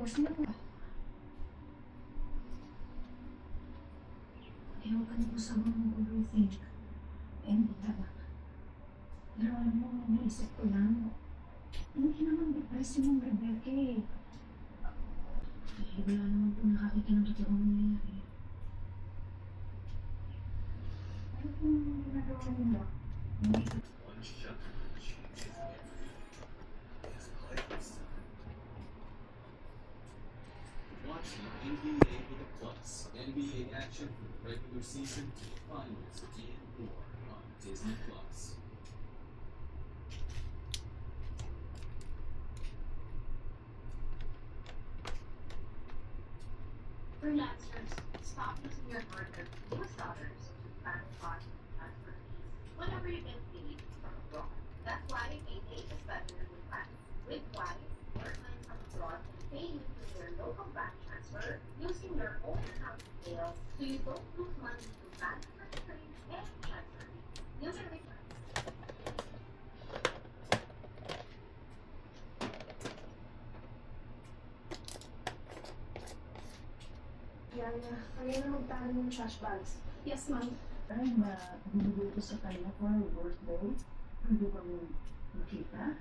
course mo. Kaya huwag ka na po sa mga overthink. And pero alam mo, naisip ko lang, hindi naman depressed yung Rebecca eh. Wala naman po nakakita ng totoong nangyayari. Ano pong ginagawa nila? Watch the NBA with a Plus. NBA action from the regular season to the finals and more on Disney Plus. Freelancers, stop using your partner US dollars to plan cost transfer fees whenever you get paid from abroad. That's why payday is better with Wise. With Wise, your clients from abroad can pay you through their local bank transfer using their own account details so you don't lose money to bank transfer and transfer fees. You can reach us. Yana, kaya na magtalo ng trash bags. Yes, ma'am. Ay, na binigay ko sa kanya for her birthday. Hindi ba mo nakita?